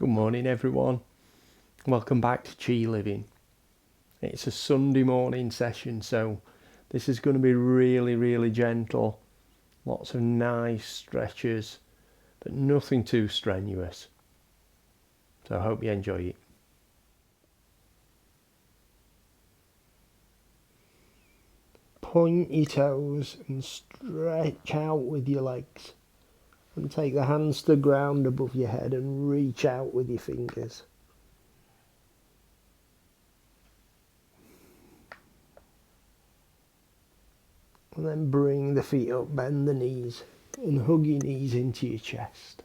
Good morning everyone, welcome back to Chi Living. It's a Sunday morning session, so this is going to be really gentle, lots of nice stretches, but nothing too strenuous. So I hope you enjoy it. Point your toes and stretch out with your legs. And take the hands to the ground above your head and reach out with your fingers. And then bring the feet up, bend the knees, and hug your knees into your chest.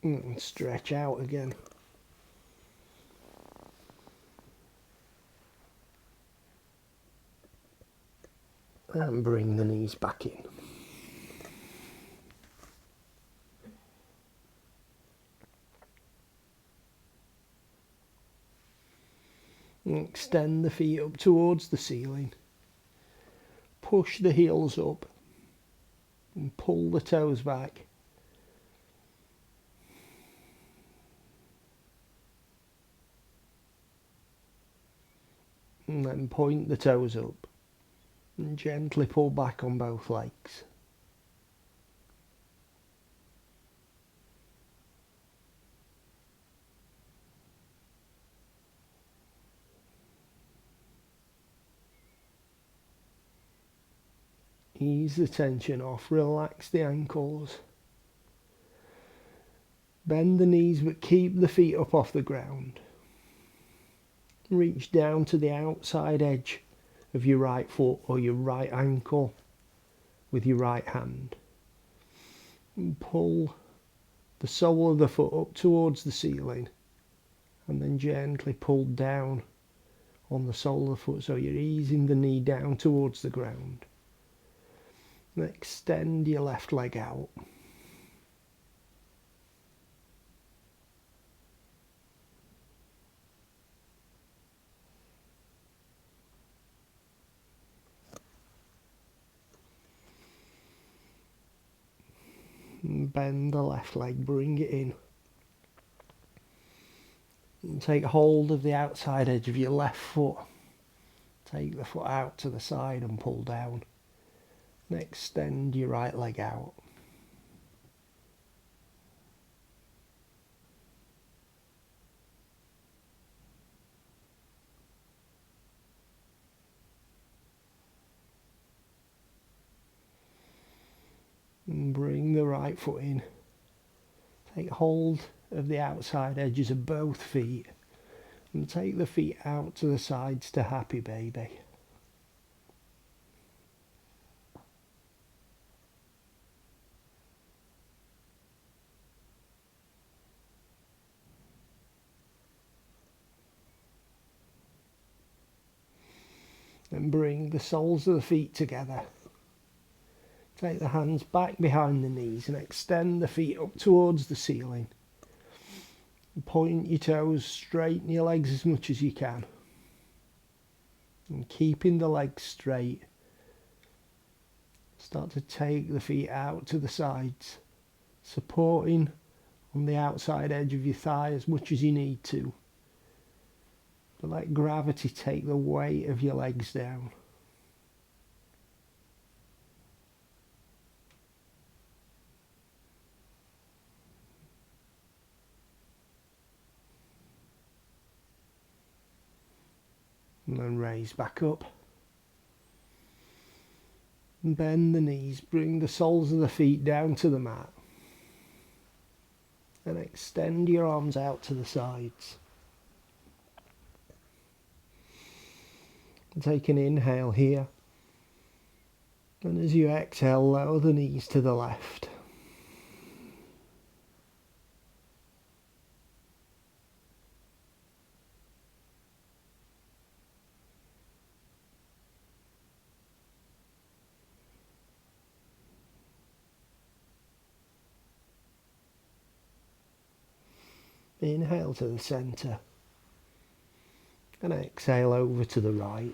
And stretch out again. And bring the knees back in. And extend the feet up towards the ceiling. Push the heels up and pull the toes back. And then point the toes up and gently pull back on both legs. Ease the tension off, relax the ankles. Bend the knees but keep the feet up off the ground. Reach down to the outside edge of your right foot or your right ankle with your right hand. And pull the sole of the foot up towards the ceiling and then gently pull down on the sole of the foot so you're easing the knee down towards the ground. And extend your left leg out. And bend the left leg, bring it in. And take hold of the outside edge of your left foot. Take the foot out to the side and pull down. And extend your right leg out. And bring the right foot in. Take hold of the outside edges of both feet and take the feet out to the sides to happy baby. And bring the soles of the feet together. Take the hands back behind the knees and extend the feet up towards the ceiling. Point your toes, straighten your legs as much as you can. And keeping the legs straight, start to take the feet out to the sides, supporting on the outside edge of your thigh as much as you need to. But let gravity take the weight of your legs down. And then raise back up. And bend the knees, bring the soles of the feet down to the mat. And extend your arms out to the sides. And take an inhale here. And as you exhale, lower the knees to the left. Inhale to the centre and exhale over to the right.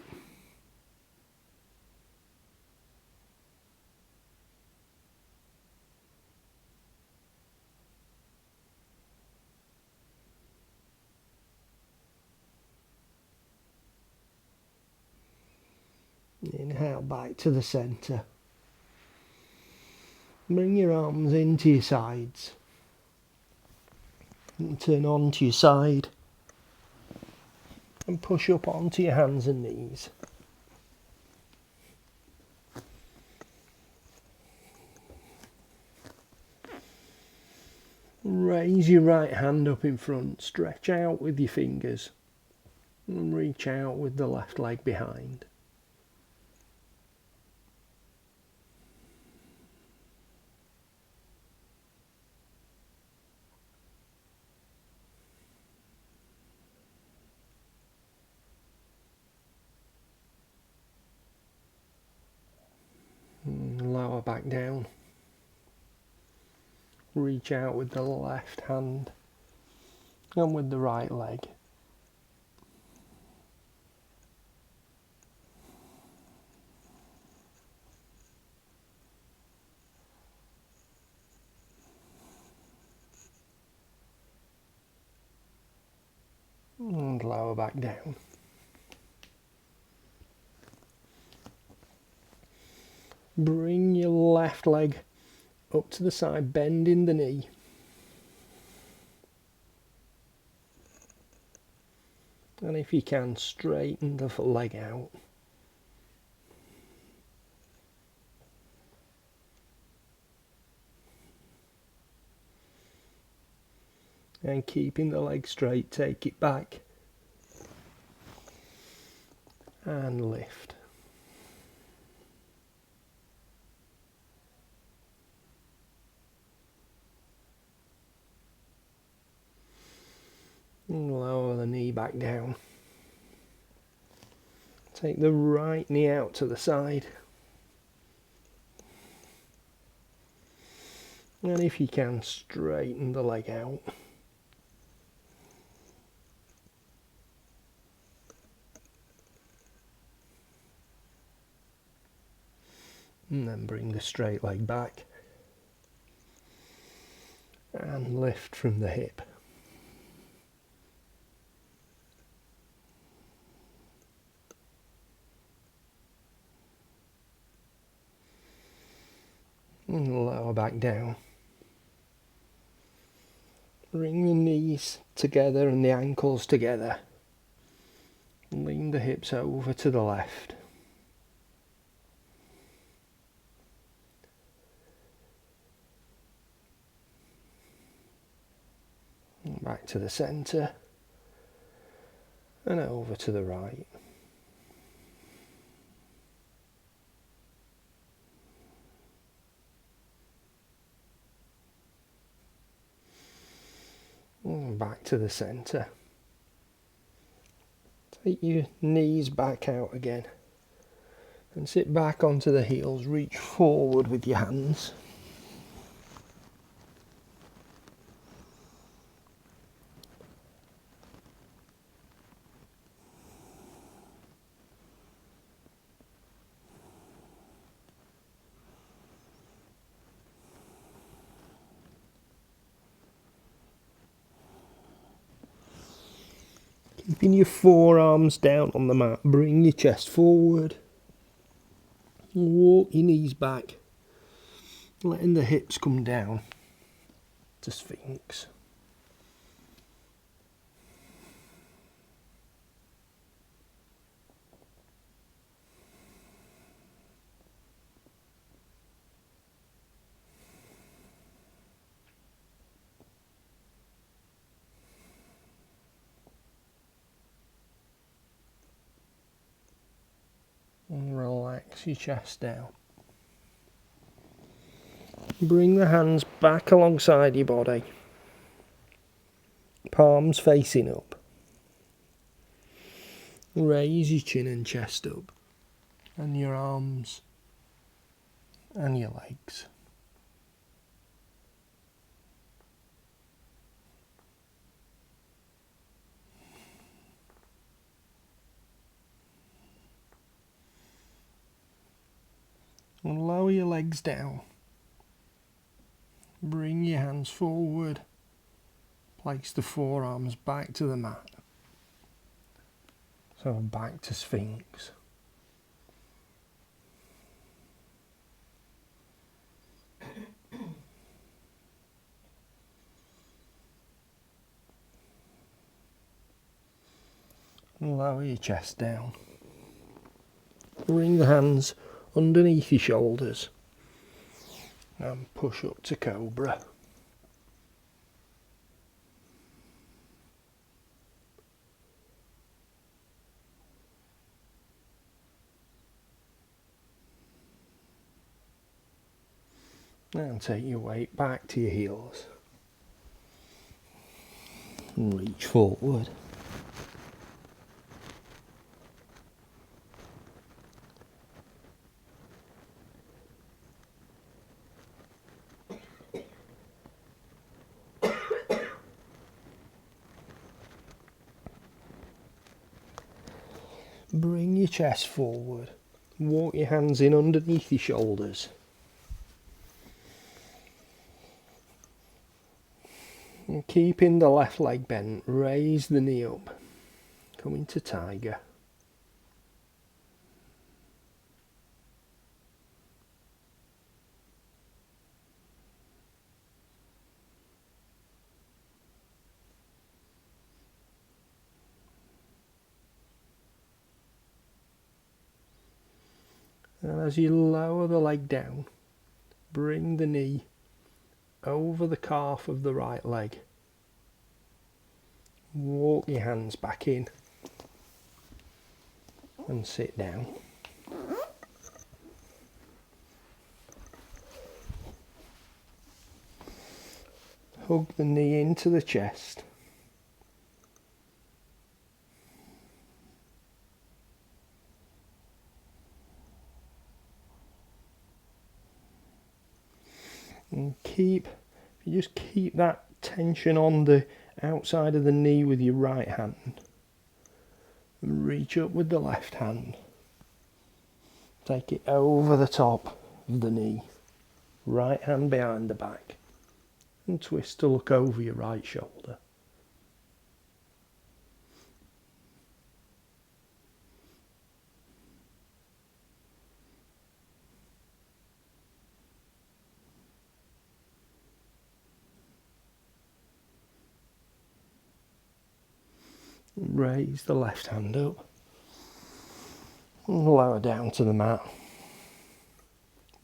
Inhale back to the centre. Bring your arms into your sides. And turn onto your side. And push up onto your hands and knees. Raise your right hand up in front, stretch out with your fingers, and reach out with the left leg behind. And lower back down. Reach out with the left hand and with the right leg. And lower back down. Bring your left leg up to the side, bending the knee. And if you can, straighten the leg out. And keeping the leg straight, take it back. And lift. And lower the knee back down. Take the right knee out to the side. And if you can, straighten the leg out. And then bring the straight leg back. And lift from the hip. And lower back down. Bring the knees together and the ankles together. Lean the hips over to the left. And back to the centre. And over to the right. And back to the centre. Take your knees back out again. And sit back onto the heels. Reach forward with your hands. Keeping your forearms down on the mat, bring your chest forward. Walk your knees back, letting the hips come down to Sphinx. And relax your chest down. Bring the hands back alongside your body. Palms facing up. Raise your chin and chest up. And your arms and your legs. And lower your legs down. Bring your hands forward. Place the forearms back to the mat. So back to Sphinx. Lower your chest down. Bring the hands underneath your shoulders and push up to cobra. And take your weight back to your heels and reach forward. Bring your chest forward. Walk your hands in underneath your shoulders. And keeping the left leg bent, raise the knee up. Come into tiger. And as you lower the leg down, bring the knee over the calf of the right leg. Walk your hands back in and sit down. Hug the knee into the chest. And just keep that tension on the outside of the knee with your right hand. And reach up with the left hand. Take it over the top of the knee. Right hand behind the back. And twist to look over your right shoulder. Raise the left hand up and lower down to the mat.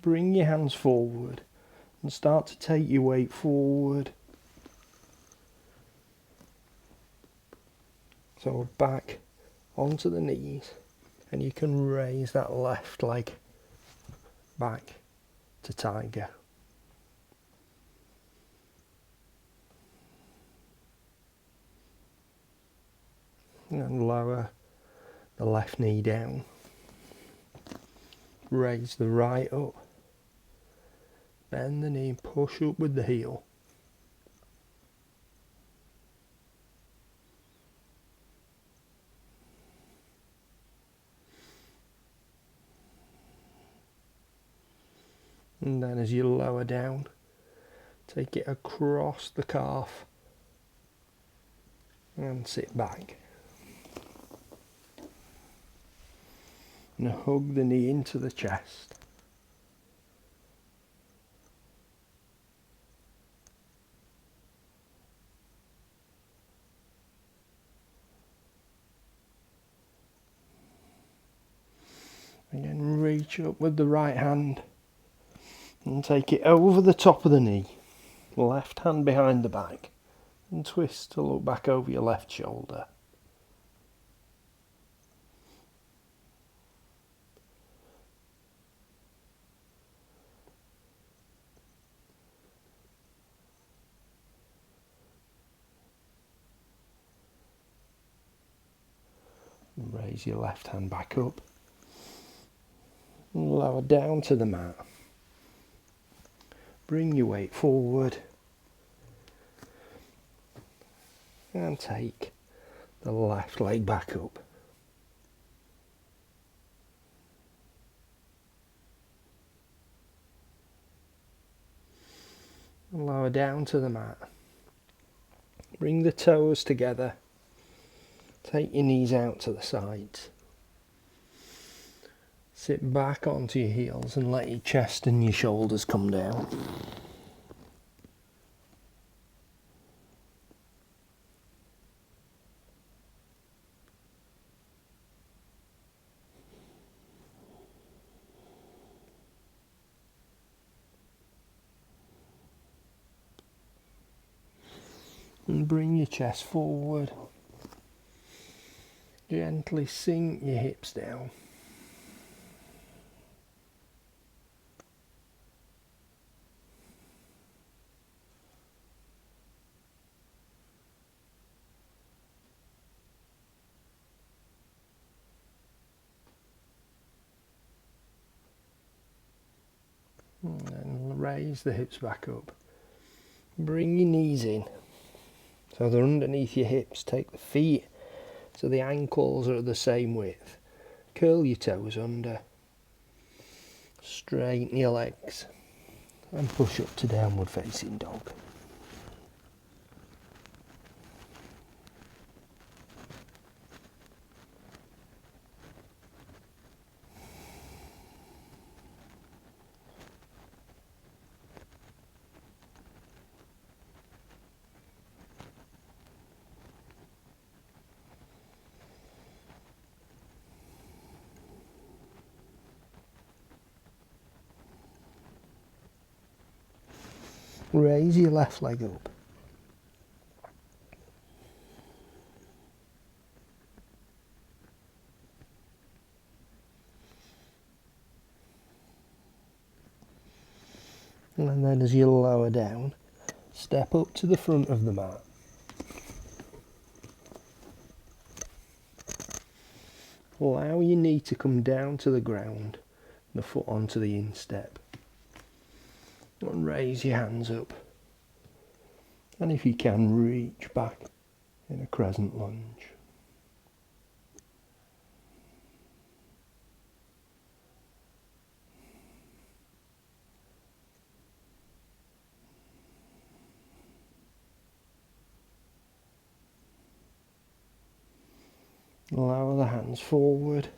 Bring your hands forward and start to take your weight forward. So back onto the knees, and you can raise that left leg back to tiger. And lower the left knee down. Raise the right up. Bend the knee, push up with the heel. And then as you lower down, take it across the calf and sit back. And hug the knee into the chest. Again, reach up with the right hand and take it over the top of the knee. Left hand behind the back and twist to look back over your left shoulder. Raise your left hand back up and lower down to the mat. Bring your weight forward and take the left leg back up. And lower down to the mat. Bring the toes together. Take your knees out to the sides. Sit back onto your heels and let your chest and your shoulders come down. And bring your chest forward. Gently sink your hips down. And then raise the hips back up. Bring your knees in so they're underneath your hips. Take the feet so the ankles are the same width. Curl your toes under. Straighten your legs and push up to downward facing dog. Raise your left leg up. And then as you lower down, step up to the front of the mat. Allow your knee to come down to the ground, the foot onto the instep. And raise your hands up. And if you can, reach back in a crescent lunge. Lower the hands forward.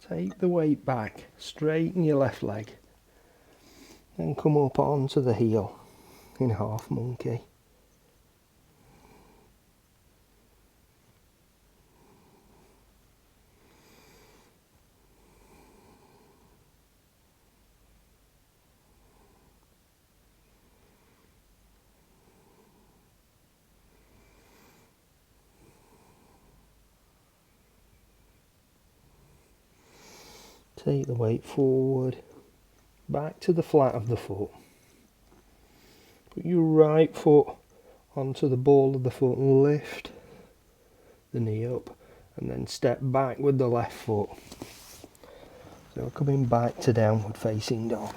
Take the weight back, straighten your left leg. And come up onto the heel in half monkey. Take the weight forward, back to the flat of the foot. Put your right foot onto the ball of the foot and lift the knee up, and then step back with the left foot. So coming back to downward facing dog.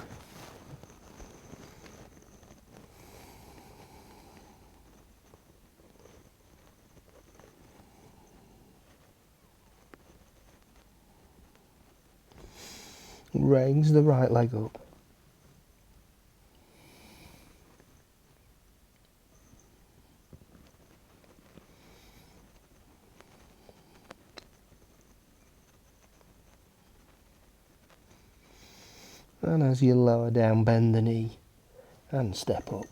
Raise the right leg up. And as you lower down, bend the knee and step up.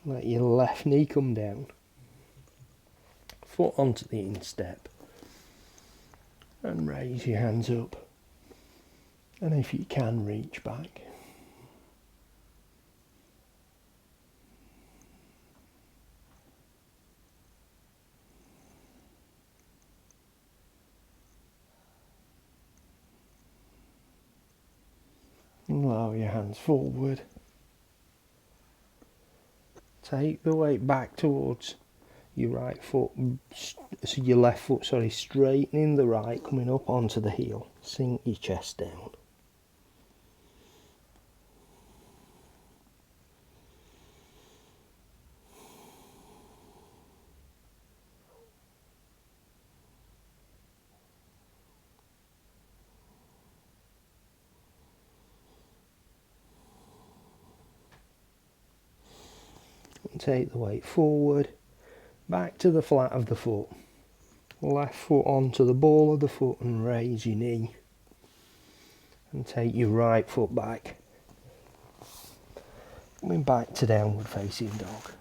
Let your left knee come down. Foot onto the instep. And raise your hands up. And if you can, reach back. And lower your hands forward. Take the weight back towards your right foot, so your left foot, straightening the right, coming up onto the heel. Sink your chest down. And take the weight forward, back to the flat of the foot. Left foot onto the ball of the foot and raise your knee. And take your right foot back. Coming back to downward facing dog.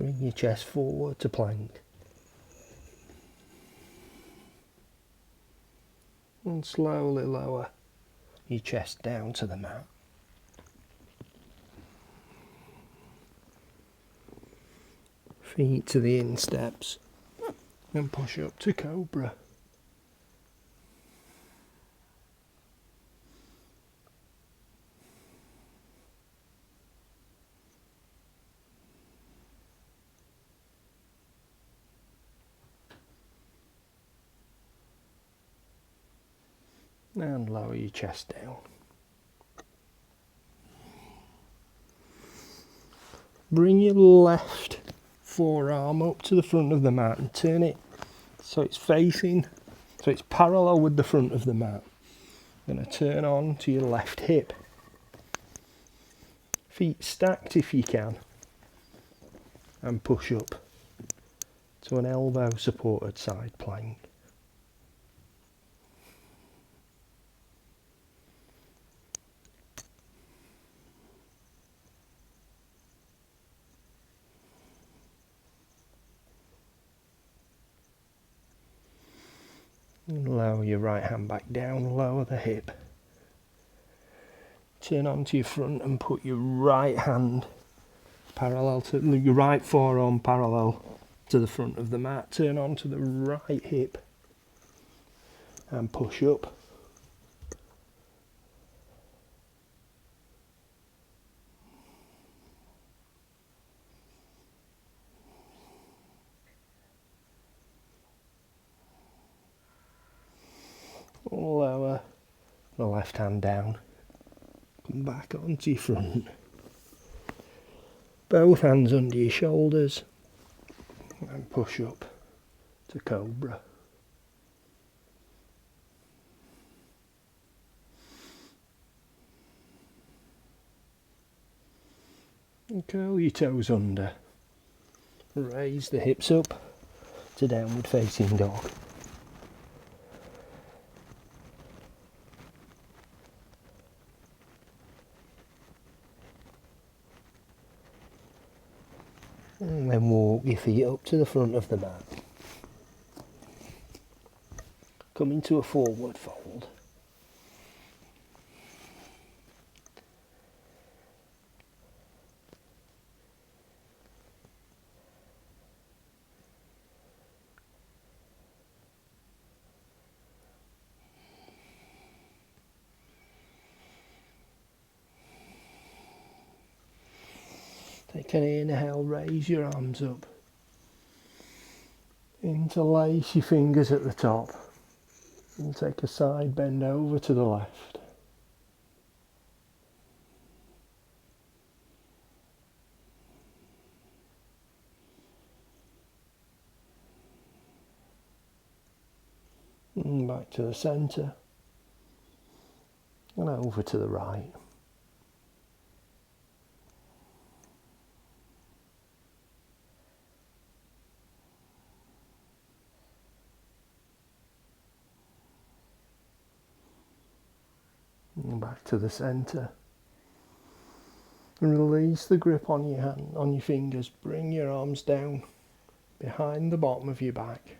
Bring your chest forward to plank. And slowly lower your chest down to the mat. Feet to the insteps and push up to cobra. And lower your chest down. Bring your left forearm up to the front of the mat and turn it so it's parallel with the front of the mat. Going to turn on to your left hip. Feet stacked if you can. And push up to an elbow supported side plank. And lower your right hand back down, lower the hip. Turn onto your front and put your right hand parallel to your right forearm parallel to the front of the mat. Turn onto the right hip and push up. Lower the left hand down. Come back onto your front. Both hands under your shoulders and push up to cobra. And curl your toes under. Raise the hips up to downward facing dog. And then walk your feet up to the front of the mat. Come into a forward fold. Take an inhale, raise your arms up. Interlace your fingers at the top. And take a side bend over to the left. And back to the centre. And over to the right. And back to the centre. And release the grip on your hand, on your fingers. Bring your arms down behind the bottom of your back.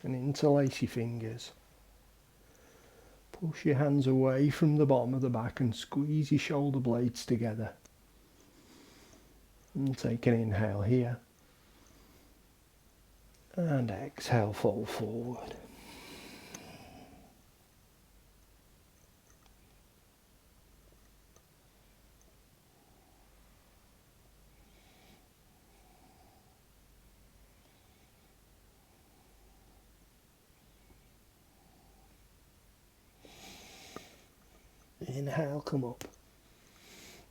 And interlace your fingers. Push your hands away from the bottom of the back and squeeze your shoulder blades together. And take an inhale here. And exhale, fold forward. Inhale, come up.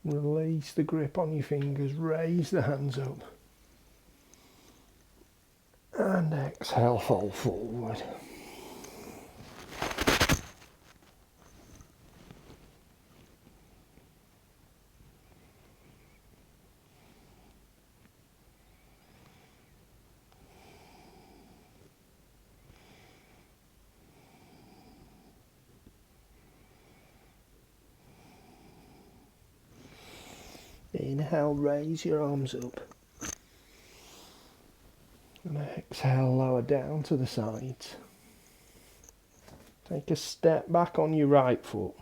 Release the grip on your fingers, raise the hands up. And exhale, fold forward. Inhale, raise your arms up. And exhale, lower down to the sides. Take a step back on your right foot,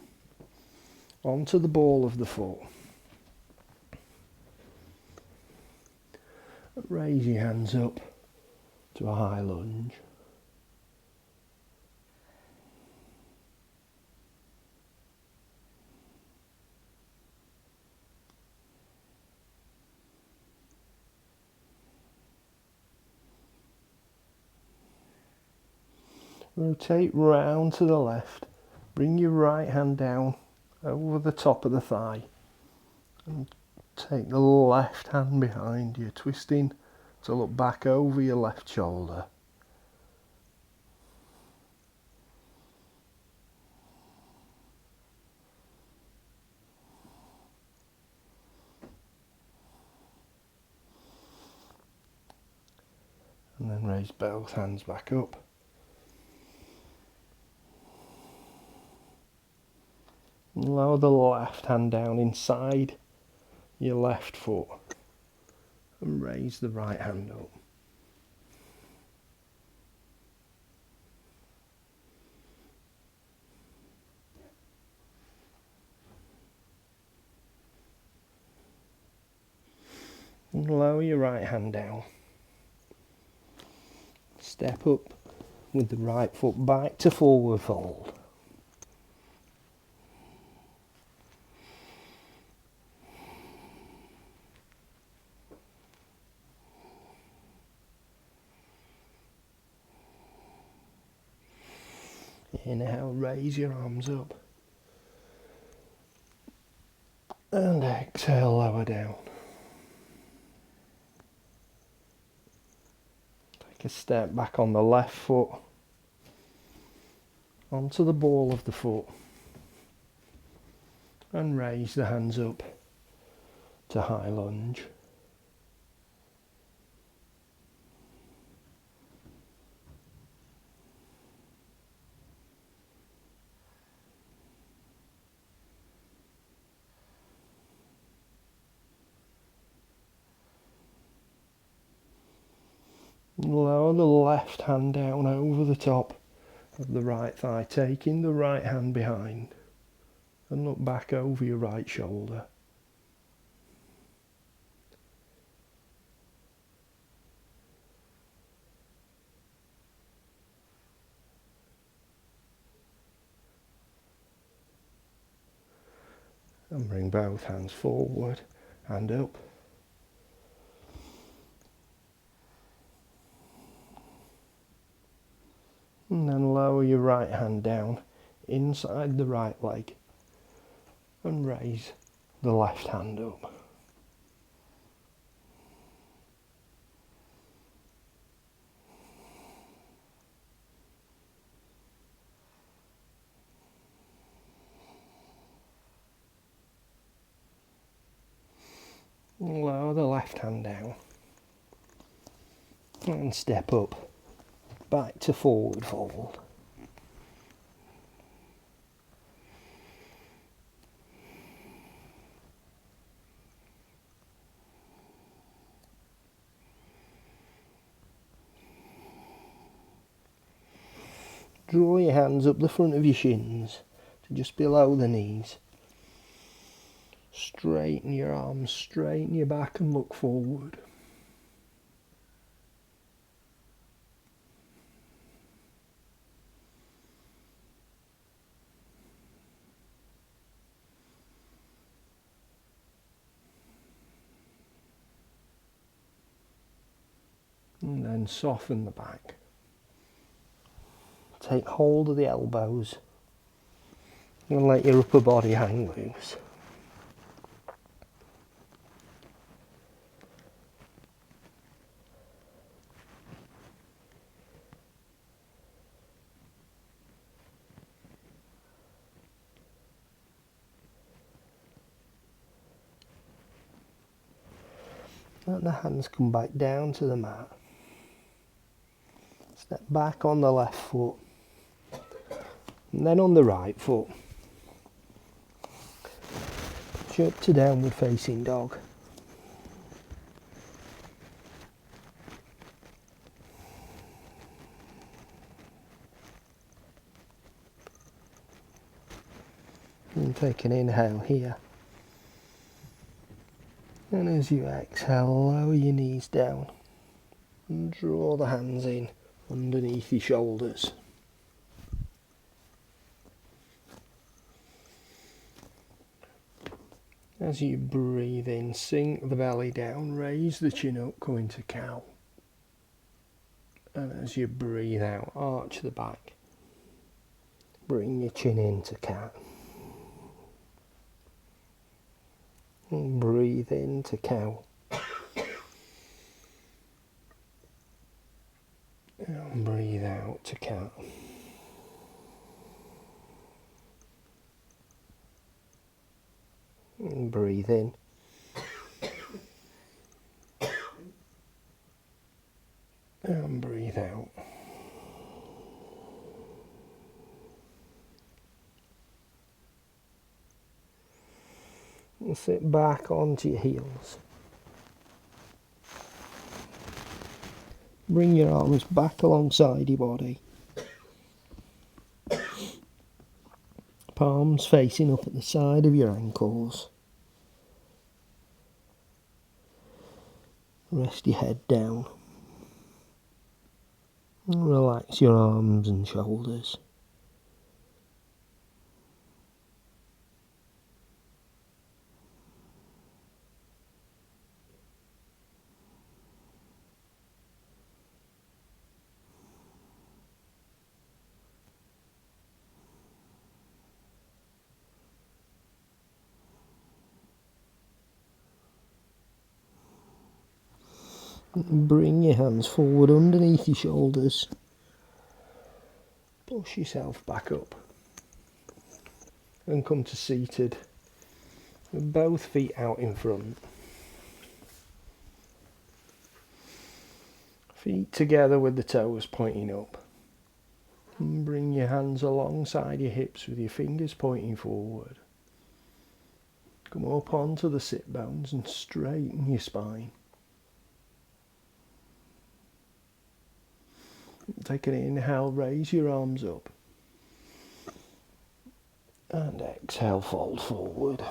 onto the ball of the foot. Raise your hands up to a high lunge. Rotate round to the left. Bring your right hand down over the top of the thigh. And take the left hand behind you, twisting to look back over your left shoulder. And then raise both hands back up. And lower the left hand down inside your left foot. And raise the right hand up. And lower your right hand down. Step up with the right foot back to forward fold. Inhale, raise your arms up. And exhale, lower down. Take a step back on the left foot, onto the ball of the foot. And raise the hands up to high lunge. Lower the left hand down over the top of the right thigh, taking the right hand behind, and look back over your right shoulder. And bring both hands forward and up. And then lower your right hand down inside the right leg and raise the left hand up. And lower the left hand down and step up back to forward fold. Draw your hands up the front of your shins to just below the knees. Straighten your arms, straighten your back and look forward. And then soften the back. Take hold of the elbows and let your upper body hang loose. Let the hands come back down to the mat. Step back on the left foot and then on the right foot. Push up to downward facing dog. And take an inhale here. And as you exhale, lower your knees down and draw the hands in underneath your shoulders. As you breathe in, sink the belly down, raise the chin up, go into cow. And as you breathe out, arch the back. Bring your chin into cat. And breathe into cow. And breathe out to cat. And breathe in. And breathe out. And sit back onto your heels. Bring your arms back alongside your body. Palms facing up at the side of your ankles. Rest your head down. And relax your arms and shoulders. Bring your hands forward underneath your shoulders. Push yourself back up. And come to seated. With both feet out in front. Feet together with the toes pointing up. And bring your hands alongside your hips with your fingers pointing forward. Come up onto the sit bones and straighten your spine. Take an inhale, raise your arms up. And exhale, fold forward.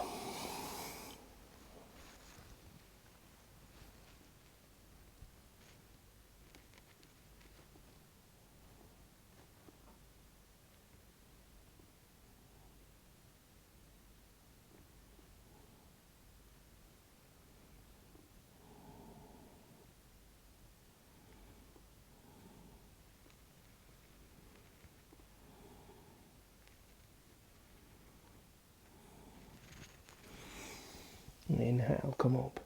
And inhale, come up.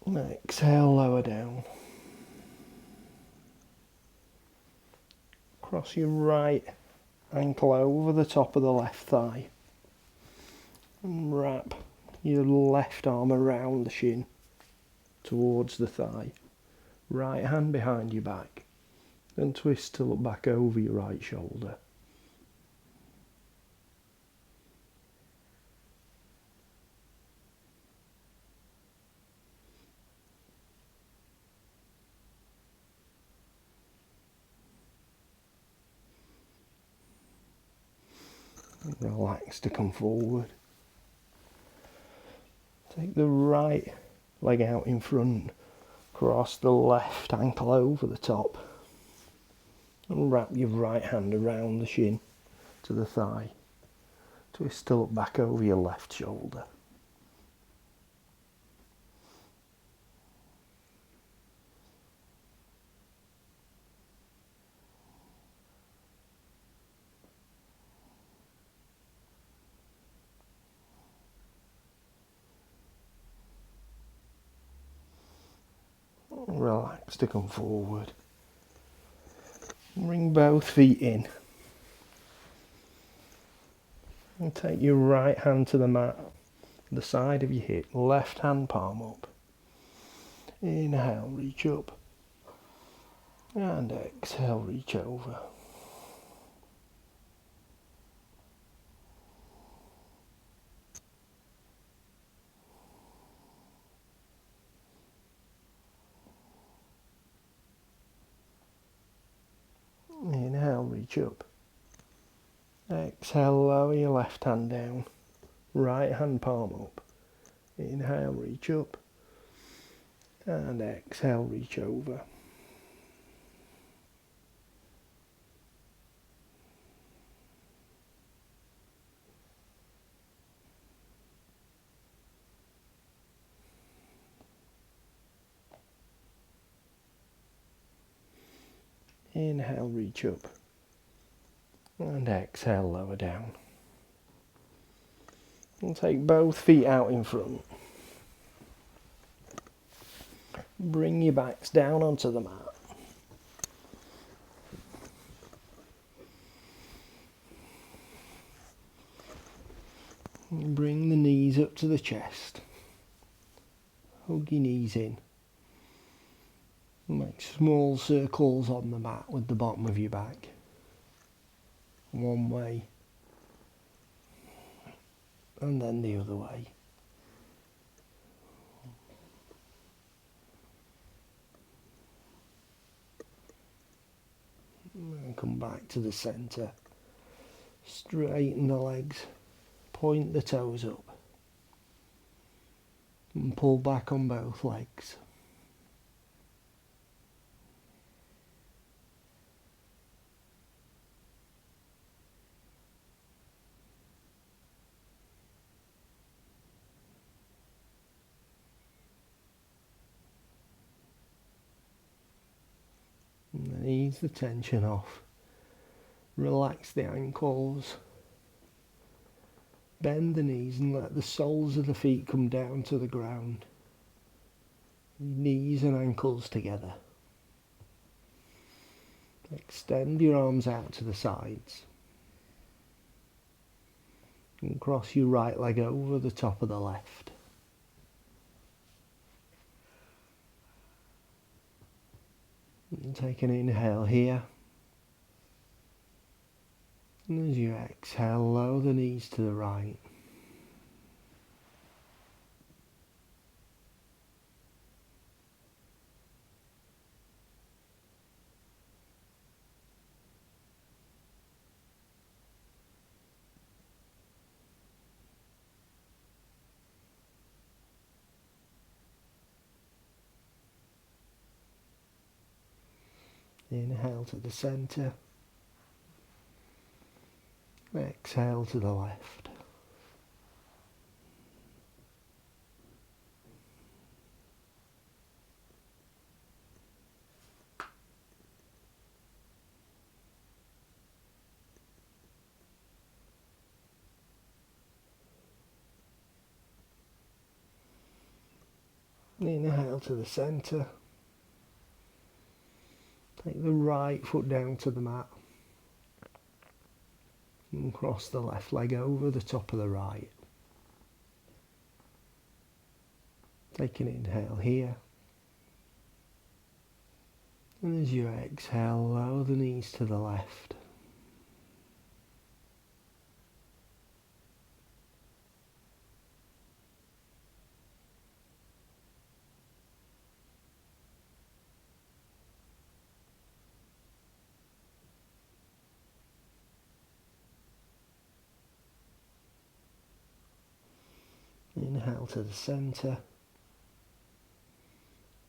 And exhale, lower down. Cross your right ankle over the top of the left thigh. And wrap your left arm around the shin towards the thigh. Right hand behind your back. And twist to look back over your right shoulder. Relax to come forward. Take the right leg out in front. Cross the left ankle over the top. And wrap your right hand around the shin to the thigh. Twist to look back over your left shoulder. Relax to come forward. Bring both feet in. And take your right hand to the mat, the side of your hip, left hand palm up. Inhale, reach up. And exhale, reach over. Inhale, reach up. Exhale, lower your left hand down. Right hand palm up. Inhale, reach up. And exhale, reach over. Inhale, reach up. And exhale, lower down. And take both feet out in front. Bring your backs down onto the mat. And bring the knees up to the chest. Hug your knees in. Make small circles on the mat with the bottom of your back. One way. And then the other way. And come back to the centre. Straighten the legs. Point the toes up. And pull back on both legs. And then ease the tension off. Relax the ankles. Bend the knees and let the soles of the feet come down to the ground. Knees and ankles together. Extend your arms out to the sides. And cross your right leg over the top of the left. And take an inhale here. And as you exhale, lower the knees to the right. Inhale to the centre. Exhale to the left. Inhale to the centre. Take the right foot down to the mat. And cross the left leg over the top of the right. Take an inhale here. And as you exhale, lower the knees to the left. Inhale to the centre.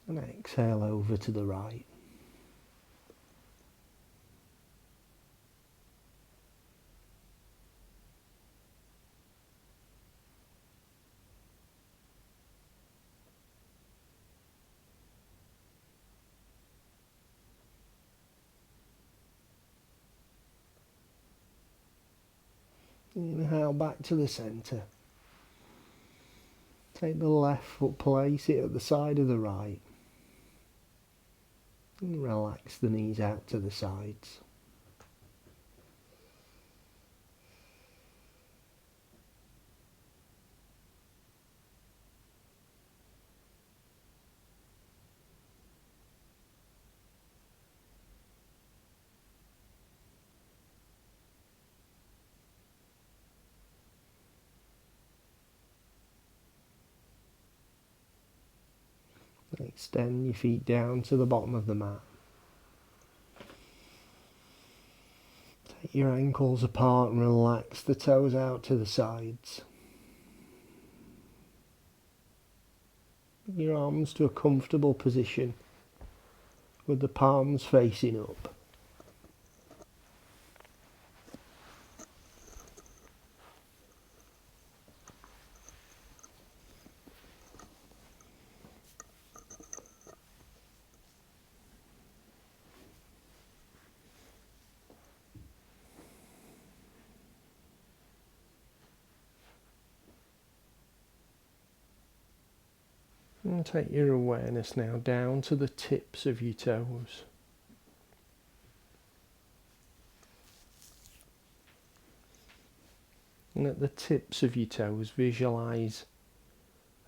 And exhale over to the right. Inhale back to the centre. Take the left foot, place it at the side of the right. And relax the knees out to the sides. Extend your feet down to the bottom of the mat. Take your ankles apart and relax the toes out to the sides. Bring your arms to a comfortable position with the palms facing up. And take your awareness now down to the tips of your toes. And at the tips of your toes, visualize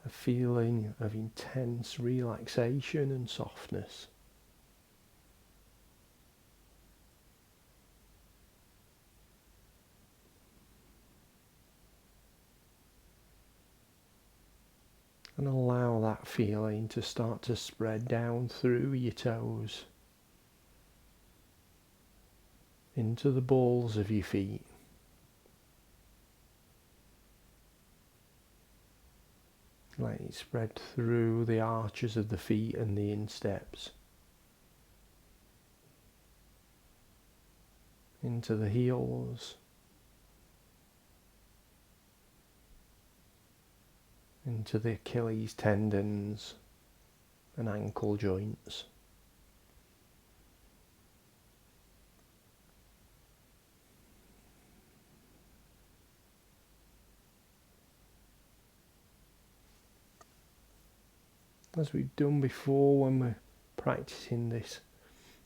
a feeling of intense relaxation and softness. And allow that feeling to start to spread down through your toes into the balls of your feet. Let it spread through the arches of the feet and the insteps, into the heels, into the Achilles tendons and ankle joints. As we've done before when we're practicing this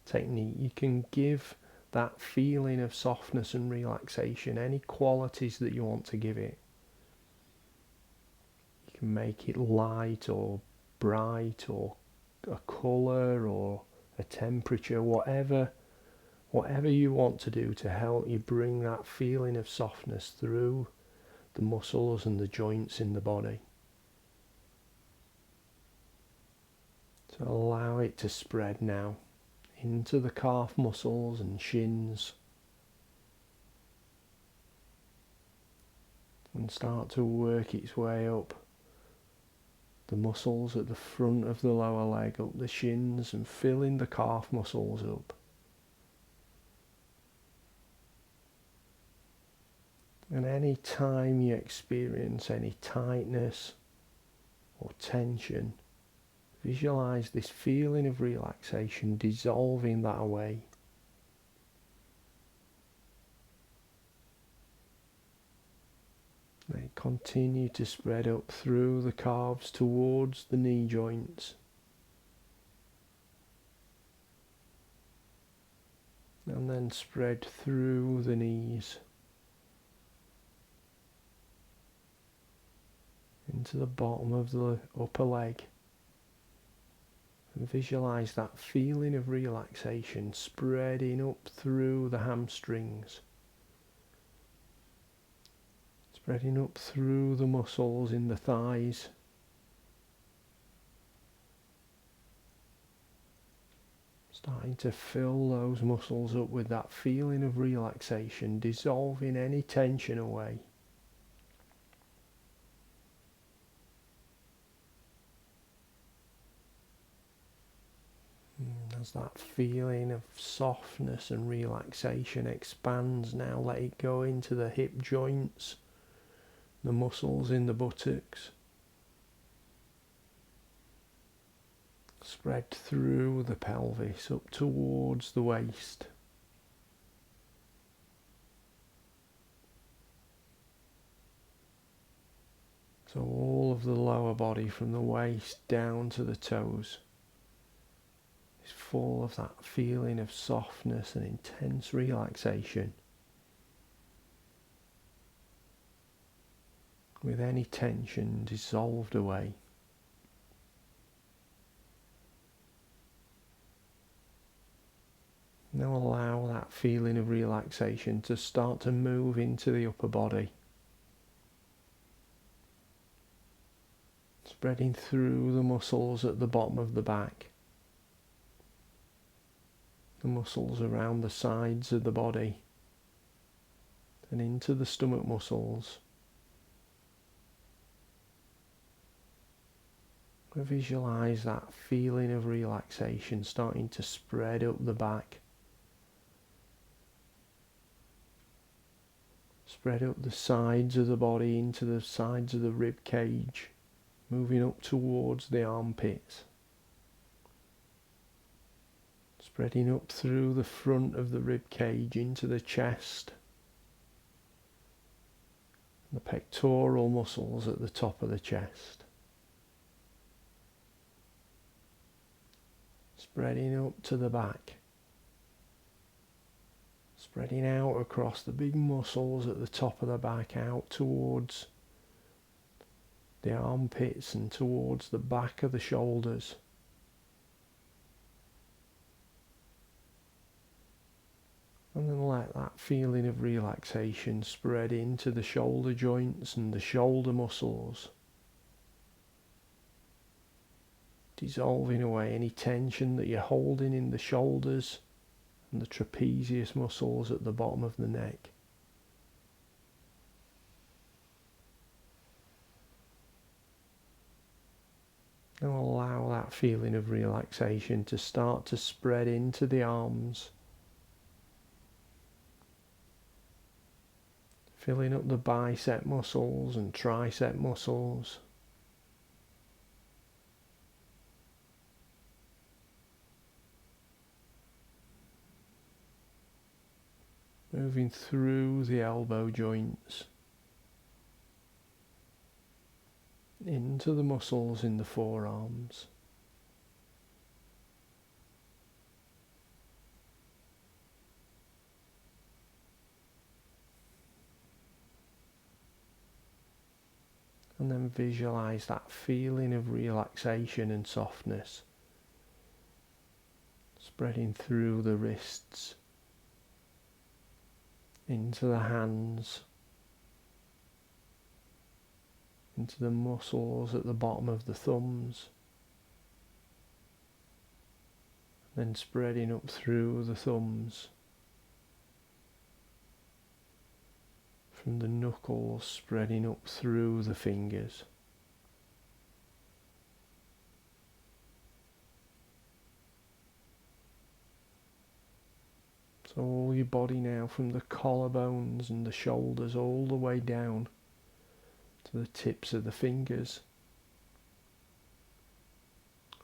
technique, you can give that feeling of softness and relaxation any qualities that you want to give it. You can make it light or bright or a colour or a temperature, whatever you want to do to help you bring that feeling of softness through the muscles and the joints in the body. So allow it to spread now into the calf muscles and shins, and start to work its way up the muscles at the front of the lower leg, up the shins, and filling the calf muscles up. And any time you experience any tightness or tension, visualize this feeling of relaxation dissolving that away. Let it continue to spread up through the calves towards the knee joints. And then spread through the knees into the bottom of the upper leg. And visualize that feeling of relaxation spreading up through the hamstrings, spreading up through the muscles in the thighs, starting to fill those muscles up with that feeling of relaxation, dissolving any tension away. As that feeling of softness and relaxation expands now, let it go into the hip joints, the muscles in the buttocks, spread through the pelvis up towards the waist. So all of the lower body from the waist down to the toes is full of that feeling of softness and intense relaxation, with any tension dissolved away. Now allow that feeling of relaxation to start to move into the upper body, spreading through the muscles at the bottom of the back, the muscles around the sides of the body, and into the stomach muscles. Visualize that feeling of relaxation starting to spread up the back, spread up the sides of the body into the sides of the rib cage, moving up towards the armpits, spreading up through the front of the rib cage into the chest, the pectoral muscles at the top of the chest. Spreading up to the back, spreading out across the big muscles at the top of the back, out towards the armpits and towards the back of the shoulders. And then let that feeling of relaxation spread into the shoulder joints and the shoulder muscles, dissolving away any tension that you're holding in the shoulders and the trapezius muscles at the bottom of the neck. And allow that feeling of relaxation to start to spread into the arms, filling up the bicep muscles and tricep muscles. Moving through the elbow joints, into the muscles in the forearms. And then visualize that feeling of relaxation and softness spreading through the wrists, into the hands, into the muscles at the bottom of the thumbs, then spreading up through the thumbs, from the knuckles spreading up through the fingers. So all your body now, from the collarbones and the shoulders all the way down to the tips of the fingers,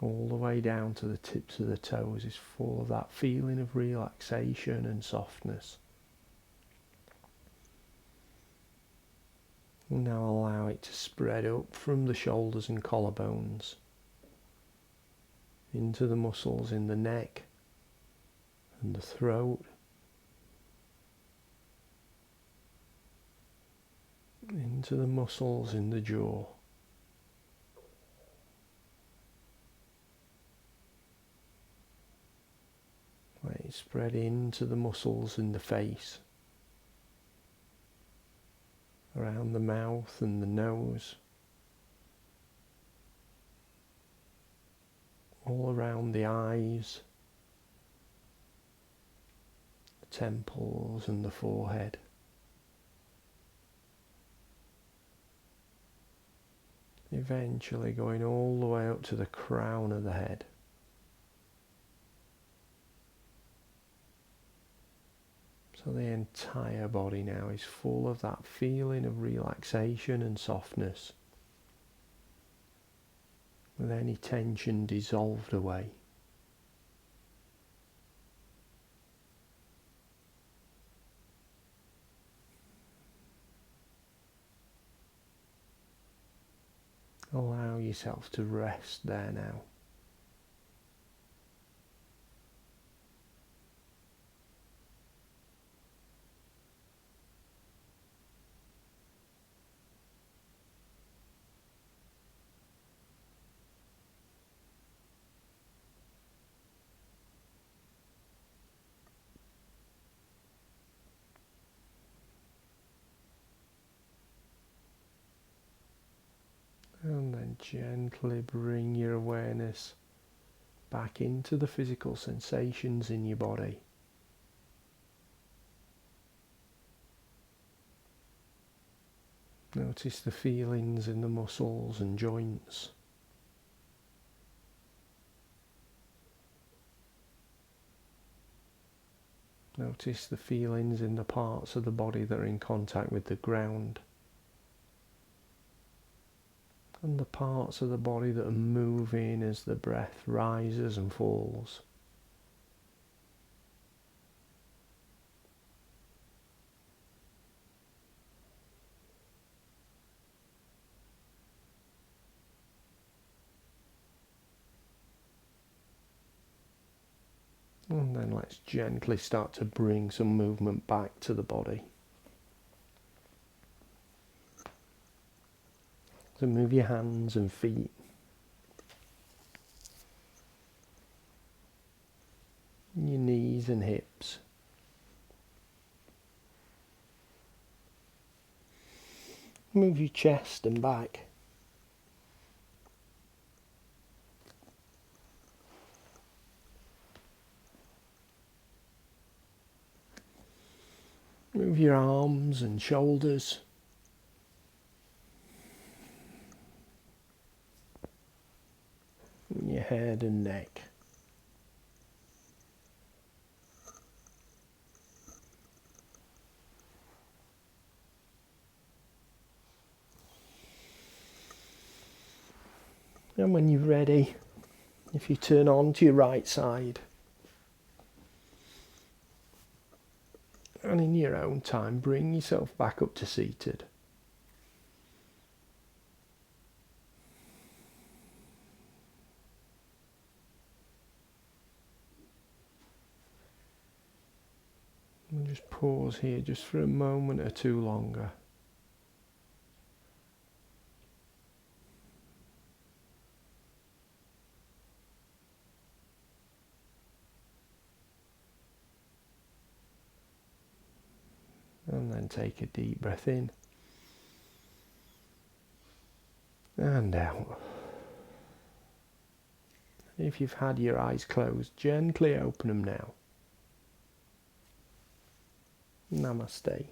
all the way down to the tips of the toes, is full of that feeling of relaxation and softness. And now allow it to spread up from the shoulders and collarbones into the muscles in the neck and the throat, into the muscles in the jaw. Let it spread into the muscles in the face, around the mouth and the nose, all around the eyes, the temples and the forehead. Eventually going all the way up to the crown of the head. So the entire body now is full of that feeling of relaxation and softness, with any tension dissolved away. Allow yourself to rest there now. And then gently bring your awareness back into the physical sensations in your body. Notice the feelings in the muscles and joints. Notice the feelings in the parts of the body that are in contact with the ground. And the parts of the body that are moving as the breath rises and falls. And then let's gently start to bring some movement back to the body. So move your hands and feet. Your knees and hips. Move your chest and back. Move your arms and shoulders. And your head and neck. And when you're ready, if you turn on to your right side, and in your own time, bring yourself back up to seated. And just pause here just for a moment or two longer. And then take a deep breath in and out. If you've had your eyes closed, gently open them now. Namaste.